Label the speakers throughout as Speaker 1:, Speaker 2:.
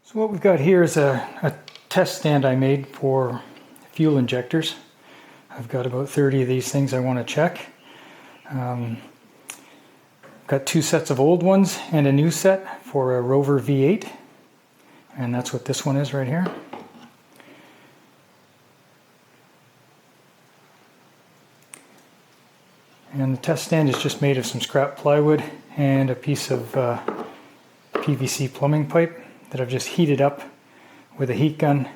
Speaker 1: So what we've got here is a test stand I made for fuel injectors. I've got about 30 of these things I want to check. Got two sets of old ones and a new set for a Rover V8, and that's what this one is right here. And the test stand is just made of some scrap plywood and a piece of PVC plumbing pipe that I've just heated up with a heat gun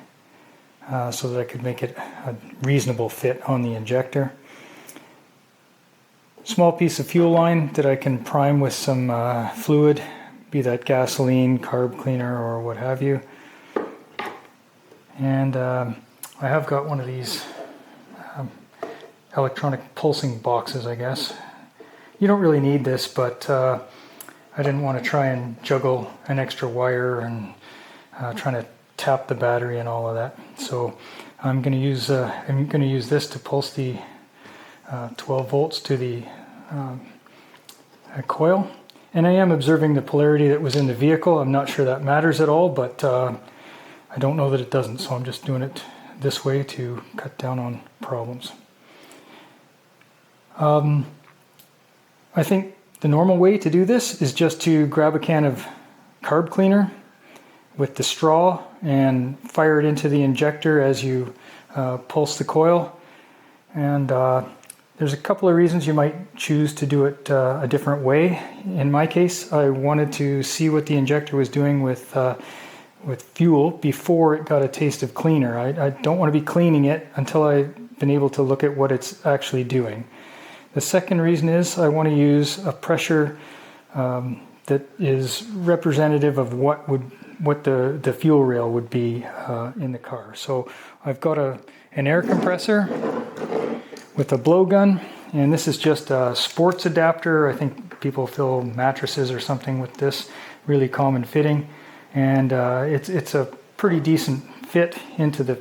Speaker 1: so that I could make it a reasonable fit on the injector. Small piece of fuel line that I can prime with some fluid, be that gasoline, carb cleaner, or what have you. And I have got one of these electronic pulsing boxes, I guess. You don't really need this, but I didn't want to try and juggle an extra wire and trying to tap the battery and all of that. So I'm going to use this to pulse the 12 volts to the coil. And I am observing the polarity that was in the vehicle. I'm not sure that matters at all, but I don't know that it doesn't, so I'm just doing it this way to cut down on problems. I think the normal way to do this is just to grab a can of carb cleaner with the straw and fire it into the injector as you pulse the coil. And there's a couple of reasons you might choose to do it a different way. In my case, I wanted to see what the injector was doing with fuel before it got a taste of cleaner. I don't want to be cleaning it until I've been able to look at what it's actually doing. The second reason is I want to use a pressure that is representative of what the fuel rail would be in the car. So I've got an air compressor with a blowgun, and this is just a sports adapter. I think people fill mattresses or something with this, really common fitting, and it's a pretty decent fit into the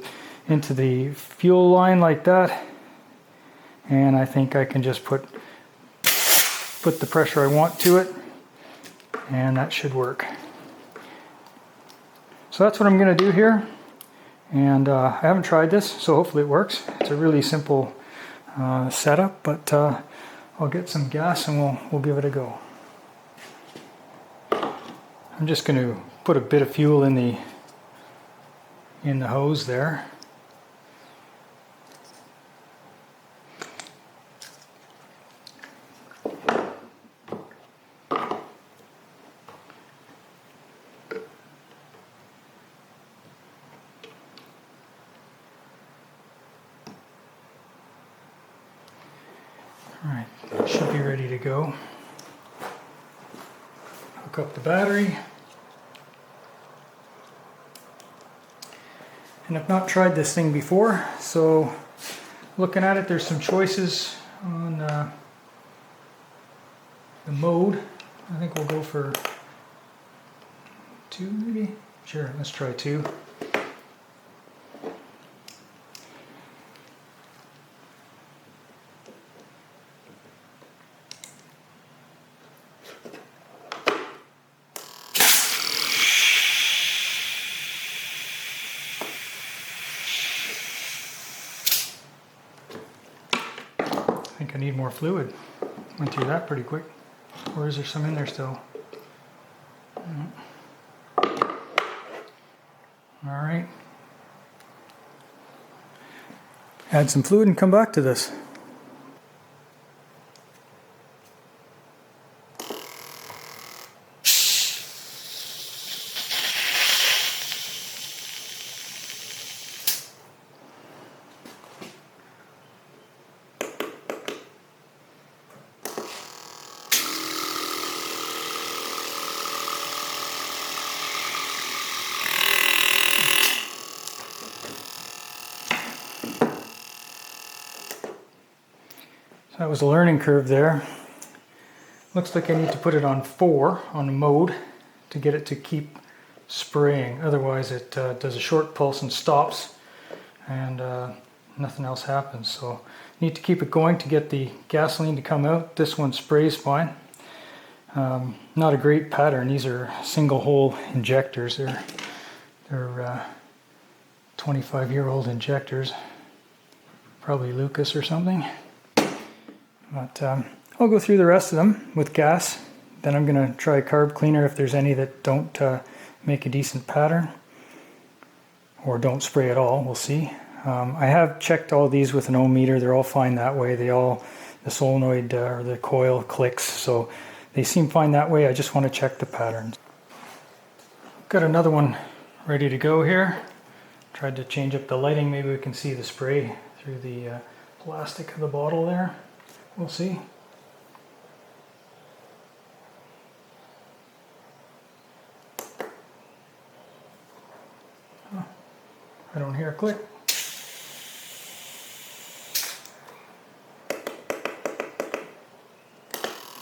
Speaker 1: fuel line like that. And I think I can just put the pressure I want to it, and that should work. So that's what I'm going to do here, and I haven't tried this, so hopefully it works. It's a really simple setup, but I'll get some gas and we'll give it a go. I'm just going to put a bit of fuel in the hose there. Alright, should be ready to go. Hook up the battery. And I've not tried this thing before, so looking at it, there's some choices on the mode. I think we'll go for 2 maybe? Sure, let's try 2. I think I need more fluid. Went through that pretty quick. Or is there some in there still? Alright. Add some fluid and come back to this. That was a learning curve there. Looks like I need to put it on 4 on the mode to get it to keep spraying. Otherwise it does a short pulse and stops, and nothing else happens. So need to keep it going to get the gasoline to come out. This one sprays fine. Not a great pattern. These are single hole injectors. They're They're 25-year-old injectors, probably Lucas or something. But I'll go through the rest of them with gas. Then I'm going to try carb cleaner if there's any that don't make a decent pattern, or don't spray at all. We'll see. I have checked all these with an ohm meter. They're all fine that way. The solenoid or the coil clicks, so they seem fine that way. I just want to check the patterns. Got another one ready to go here. Tried to change up the lighting. Maybe we can see the spray through the plastic of the bottle there. We'll see. Oh, I don't hear a click.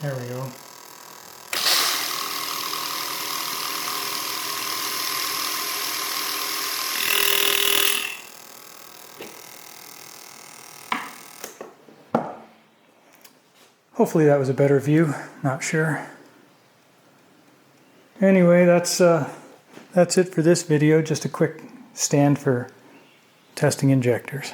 Speaker 1: There we go. Hopefully that was a better view, not sure. Anyway, that's it for this video, just a quick stand for testing injectors.